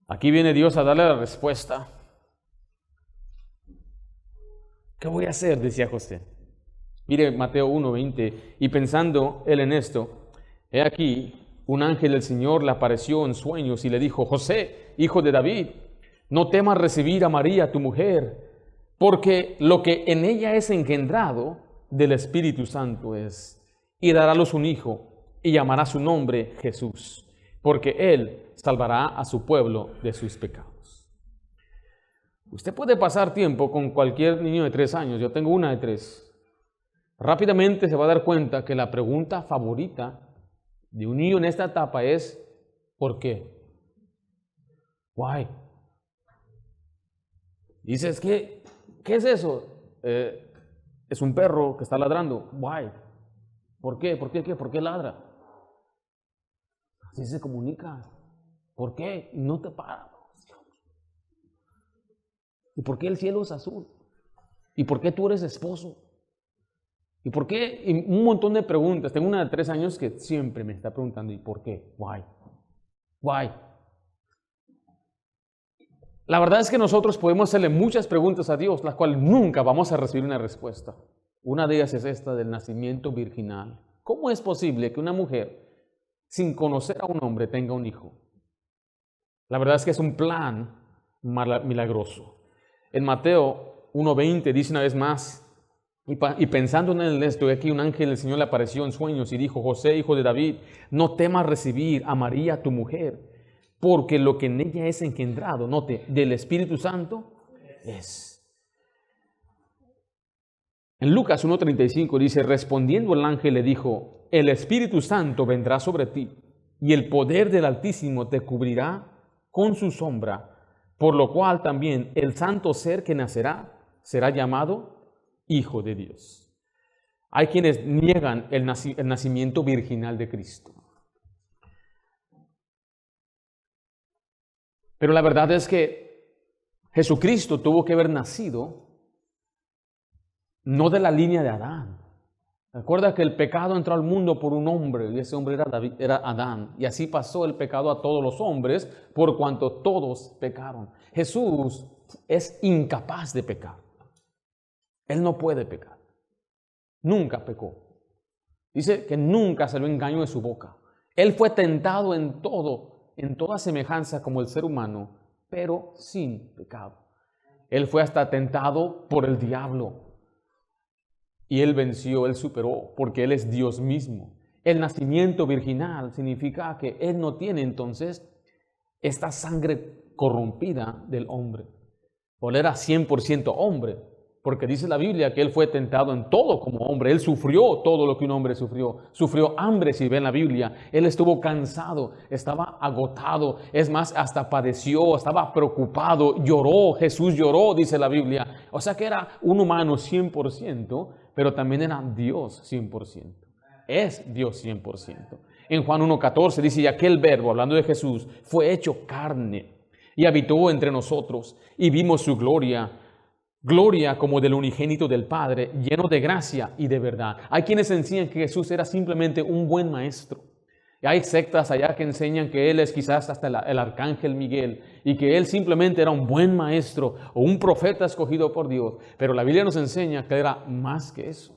Aquí viene Dios a darle la respuesta. ¿Qué voy a hacer? Decía José. Mire Mateo 1:20, y pensando él en esto, he aquí, un ángel del Señor le apareció en sueños y le dijo, José, hijo de David, no temas recibir a María, tu mujer, porque lo que en ella es engendrado del Espíritu Santo es, y dará a luz un hijo, y llamará su nombre Jesús, porque él salvará a su pueblo de sus pecados. Usted puede pasar tiempo con cualquier niño de 3 años, yo tengo una de 3. Rápidamente se va a dar cuenta que la pregunta favorita de un niño en esta etapa es ¿por qué? Why? Dices, ¿qué es eso? Es un perro que está ladrando. Why? ¿Por qué? ¿Por qué? ¿Por qué ladra? Así se comunica. ¿Por qué? Y no te para. ¿Y por qué el cielo es azul? ¿Y por qué tú eres esposo? ¿Y por qué? Y un montón de preguntas. Tengo una de 3 años que siempre me está preguntando, ¿y por qué? Why? Why? La verdad es que nosotros podemos hacerle muchas preguntas a Dios, las cuales nunca vamos a recibir una respuesta. Una de ellas es esta del nacimiento virginal. ¿Cómo es posible que una mujer, sin conocer a un hombre, tenga un hijo? La verdad es que es un plan milagroso. En Mateo 1:20 dice una vez más, y pensando en esto, aquí un ángel del Señor le apareció en sueños y dijo, José, hijo de David, no temas recibir a María, tu mujer, porque lo que en ella es engendrado, note, del Espíritu Santo es. En Lucas 1:35 dice, respondiendo el ángel le dijo, el Espíritu Santo vendrá sobre ti, y el poder del Altísimo te cubrirá con su sombra, por lo cual también el santo ser que nacerá será llamado Hijo de Dios. Hay quienes niegan el nacimiento virginal de Cristo. Pero la verdad es que Jesucristo tuvo que haber nacido no de la línea de Adán. Recuerda que el pecado entró al mundo por un hombre y ese hombre era Adán. Y así pasó el pecado a todos los hombres por cuanto todos pecaron. Jesús es incapaz de pecar. Él no puede pecar. Nunca pecó. Dice que nunca salió engaño de su boca. Él fue tentado en todo, en toda semejanza como el ser humano, pero sin pecado. Él fue hasta tentado por el diablo. Y Él venció, Él superó, porque Él es Dios mismo. El nacimiento virginal significa que Él no tiene entonces esta sangre corrompida del hombre. Él era 100% hombre, porque dice la Biblia que Él fue tentado en todo como hombre. Él sufrió todo lo que un hombre sufrió. Sufrió hambre, si ven la Biblia. Él estuvo cansado, estaba agotado. Es más, hasta padeció, estaba preocupado, lloró. Jesús lloró, dice la Biblia. O sea que era un humano 100%, pero también era Dios 100%. Es Dios 100%. En Juan 1:14 dice, y aquel verbo, hablando de Jesús, fue hecho carne y habitó entre nosotros y vimos su gloria. Gloria como del unigénito del Padre, lleno de gracia y de verdad. Hay quienes enseñan que Jesús era simplemente un buen maestro. Y hay sectas allá que enseñan que Él es quizás hasta el arcángel Miguel y que Él simplemente era un buen maestro o un profeta escogido por Dios. Pero la Biblia nos enseña que era más que eso.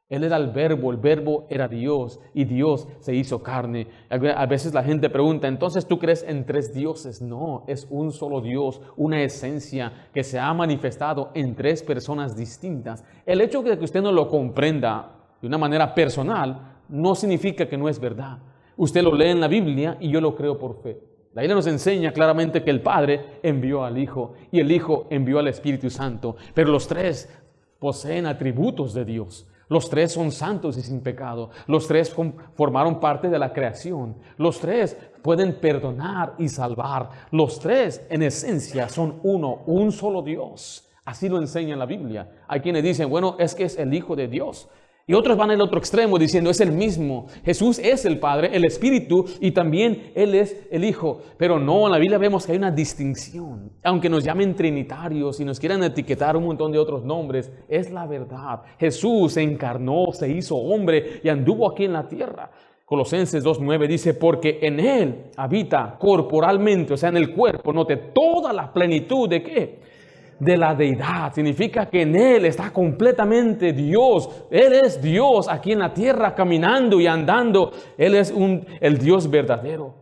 Él era el verbo era Dios y Dios se hizo carne. A veces la gente pregunta, ¿entonces tú crees en 3 dioses? No, es un solo Dios, una esencia que se ha manifestado en 3 personas distintas. El hecho de que usted no lo comprenda de una manera personal no significa que no es verdad. Usted lo lee en la Biblia y yo lo creo por fe. La Biblia nos enseña claramente que el Padre envió al Hijo y el Hijo envió al Espíritu Santo, pero los 3 poseen atributos de Dios. Los 3 son santos y sin pecado. Los 3 formaron parte de la creación. Los 3 pueden perdonar y salvar. Los 3 en esencia son uno, un solo Dios. Así lo enseña la Biblia. Hay quienes dicen, bueno, es que es el Hijo de Dios. Y otros van al otro extremo diciendo, es el mismo. Jesús es el Padre, el Espíritu y también Él es el Hijo. Pero no, en la Biblia vemos que hay una distinción. Aunque nos llamen trinitarios y nos quieran etiquetar un montón de otros nombres, es la verdad. Jesús se encarnó, se hizo hombre y anduvo aquí en la tierra. Colosenses 2:9 dice, porque en Él habita corporalmente, o sea, en el cuerpo, note, toda la plenitud de ¿qué? De la deidad. Significa que en Él está completamente Dios. Él es Dios aquí en la tierra caminando y andando. Él es el Dios verdadero.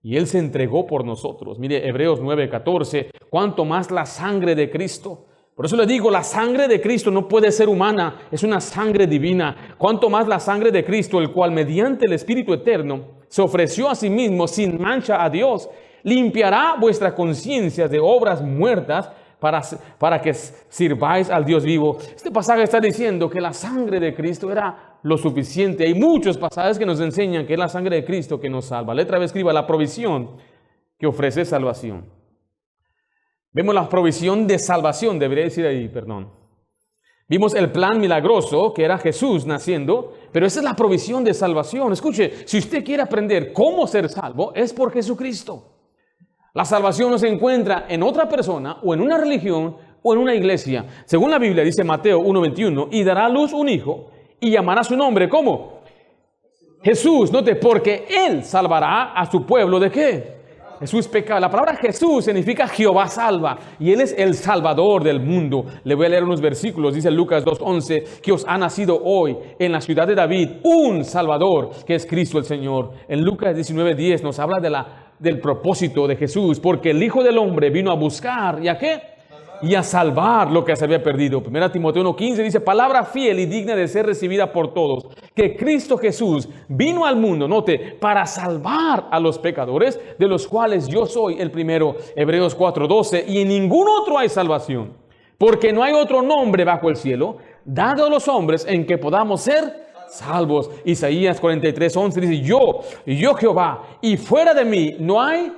Y Él se entregó por nosotros. Mire, Hebreos 9:14. Cuánto más la sangre de Cristo. Por eso le digo, la sangre de Cristo no puede ser humana. Es una sangre divina. Cuánto más la sangre de Cristo, el cual mediante el Espíritu Eterno se ofreció a sí mismo sin mancha a Dios. Limpiará vuestra conciencia de obras muertas para que sirváis al Dios vivo. Este pasaje está diciendo que la sangre de Cristo era lo suficiente. Hay muchos pasajes que nos enseñan que es la sangre de Cristo que nos salva. Letra B escriba, la provisión que ofrece salvación. Vemos la provisión de salvación, debería decir ahí, perdón. Vimos el plan milagroso que era Jesús naciendo, pero esa es la provisión de salvación. Escuche, si usted quiere aprender cómo ser salvo, es por Jesucristo. La salvación no se encuentra en otra persona o en una religión o en una iglesia. Según la Biblia dice Mateo 1:21, y dará a luz un hijo y llamará su nombre, ¿cómo? Jesús, note, porque Él salvará a su pueblo ¿de qué? Jesús pecado. La palabra Jesús significa Jehová salva y Él es el Salvador del mundo. Le voy a leer unos versículos. Dice Lucas 2:11 que os ha nacido hoy en la ciudad de David un Salvador que es Cristo el Señor. En Lucas 19:10 nos habla del propósito de Jesús, porque el Hijo del Hombre vino a buscar, ¿y a qué? Y a salvar lo que se había perdido. 1 Timoteo 1:15 dice, palabra fiel y digna de ser recibida por todos, que Cristo Jesús vino al mundo, note, para salvar a los pecadores, de los cuales yo soy el primero. Hebreos 4:12, y en ningún otro hay salvación, porque no hay otro nombre bajo el cielo, dado a los hombres en que podamos ser salvos. Isaías 43:11 dice, yo Jehová, y fuera de mí no hay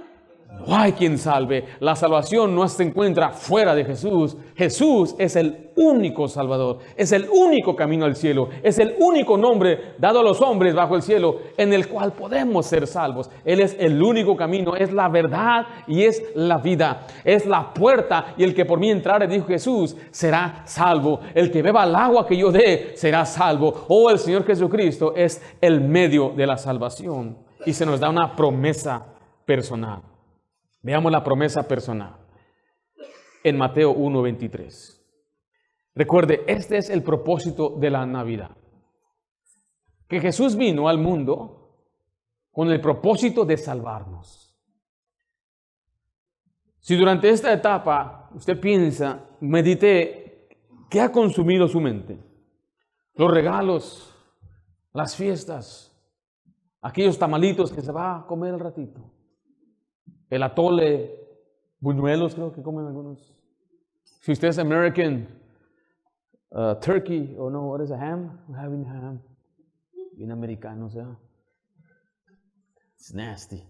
No hay quien salve. La salvación no se encuentra fuera de Jesús. Jesús es el único Salvador. Es el único camino al cielo. Es el único nombre dado a los hombres bajo el cielo en el cual podemos ser salvos. Él es el único camino. Es la verdad y es la vida. Es la puerta y el que por mí entrare, dijo Jesús, será salvo. El que beba el agua que yo dé será salvo. Oh, el Señor Jesucristo es el medio de la salvación. Y se nos da una promesa personal. Veamos la promesa personal en Mateo 1:23. Recuerde, este es el propósito de la Navidad. Que Jesús vino al mundo con el propósito de salvarnos. Si durante esta etapa usted piensa, medite, ¿qué ha consumido su mente? Los regalos, las fiestas, aquellos tamalitos que se va a comer al ratito. El atole, buñuelos creo que comen algunos. Si usted es American, turkey, no, what is a ham? We're having ham. Bien americano, o sea. It's nasty.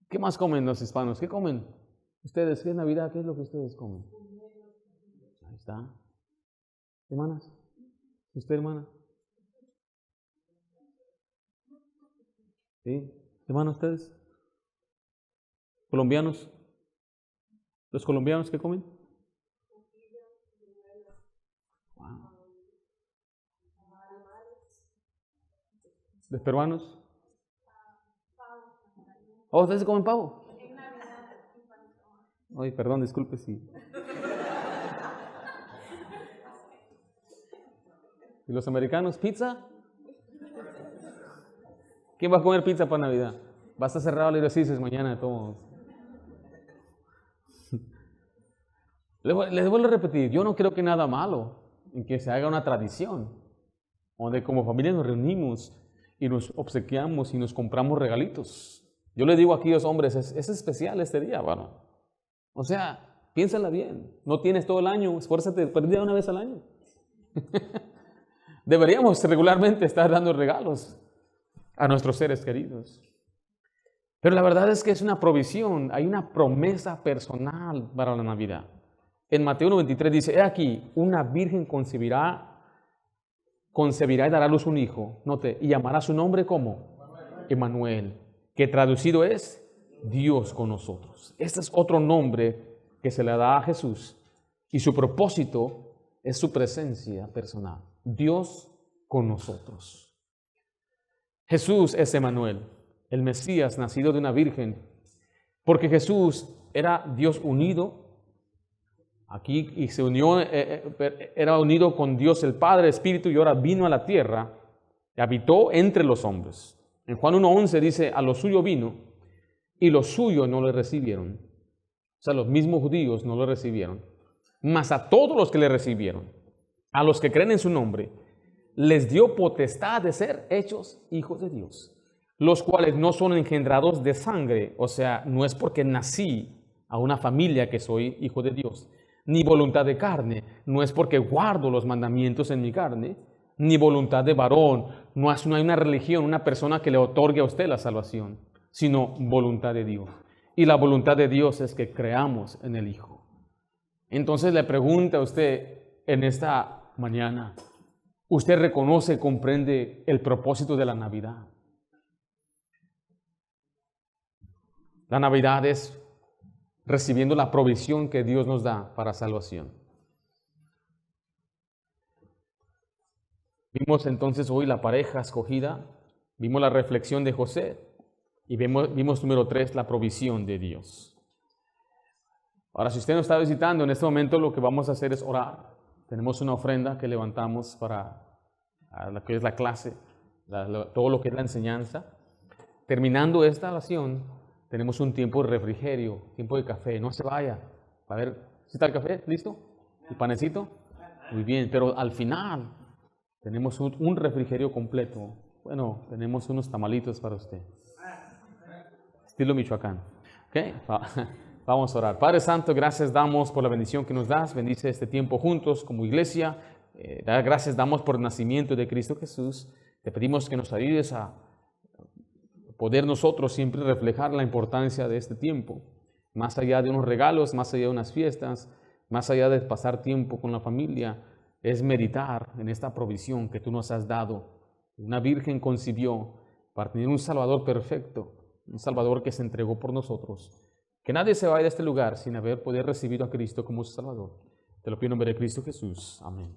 ¿Qué más comen los hispanos? ¿Qué comen ustedes? ¿Qué es Navidad? ¿Qué es lo que ustedes comen? Ahí está. Hermanas, ¿usted, hermana? ¿Sí? Hermanos, ustedes. ¿Colombianos? ¿Los colombianos qué comen? Wow. ¿Los peruanos? ¿Oh, ustedes comen pavo? Ay, perdón, disculpe si. ¿Y los americanos? ¿Pizza? ¿Quién va a comer pizza para Navidad? Va a estar cerrado el Little mañana de todos. Les vuelvo a repetir, yo no creo que nada malo en que se haga una tradición, donde como familia nos reunimos y nos obsequiamos y nos compramos regalitos. Yo le digo aquí a los hombres, es especial este día, bueno. O sea, piénsala bien. No tienes todo el año, esfuérzate, perdida una vez al año. Deberíamos regularmente estar dando regalos a nuestros seres queridos. Pero la verdad es que es una provisión, hay una promesa personal para la Navidad. En Mateo 1:23 dice, he aquí, una virgen concebirá y dará a luz un hijo. Note, y llamará su nombre como Emmanuel, que traducido es Dios con nosotros. Este es otro nombre que se le da a Jesús y su propósito es su presencia personal. Dios con nosotros. Jesús es Emmanuel, el Mesías nacido de una virgen, porque Jesús era Dios unido aquí y se unió, era unido con Dios el Padre, Espíritu, y ahora vino a la tierra y habitó entre los hombres. En Juan 1:11 dice, a lo suyo vino y los suyos no le recibieron. O sea, los mismos judíos no lo recibieron. Mas a todos los que le recibieron, a los que creen en su nombre, les dio potestad de ser hechos hijos de Dios, los cuales no son engendrados de sangre, o sea, no es porque nací a una familia que soy hijo de Dios, ni voluntad de carne, no es porque guardo los mandamientos en mi carne, ni voluntad de varón, no hay una religión, una persona que le otorgue a usted la salvación, sino voluntad de Dios. Y la voluntad de Dios es que creamos en el Hijo. Entonces le pregunto a usted en esta mañana, ¿usted reconoce, comprende el propósito de la Navidad? La Navidad es recibiendo la provisión que Dios nos da para salvación. Vimos entonces hoy la pareja escogida, vimos la reflexión de José y vimos número 3, la provisión de Dios. Ahora, si usted nos está visitando en este momento, lo que vamos a hacer es orar. Tenemos una ofrenda que levantamos para lo que es la clase, todo lo que es la enseñanza. Terminando esta oración, tenemos un tiempo de refrigerio, tiempo de café. No se vaya. A ver, ¿sí está el café? ¿Listo? ¿El panecito? Muy bien, pero al final tenemos un refrigerio completo. Bueno, tenemos unos tamalitos para usted. Estilo Michoacán. ¿Ok? Vamos a orar. Padre Santo, gracias damos por la bendición que nos das. Bendice este tiempo juntos como iglesia. Gracias damos por el nacimiento de Cristo Jesús. Te pedimos que nos ayudes a poder nosotros siempre reflejar la importancia de este tiempo, más allá de unos regalos, más allá de unas fiestas, más allá de pasar tiempo con la familia, es meditar en esta provisión que tú nos has dado. Una virgen concibió para tener un Salvador perfecto, un Salvador que se entregó por nosotros. Que nadie se vaya de este lugar sin haber podido recibir a Cristo como su Salvador. Te lo pido en nombre de Cristo Jesús. Amén.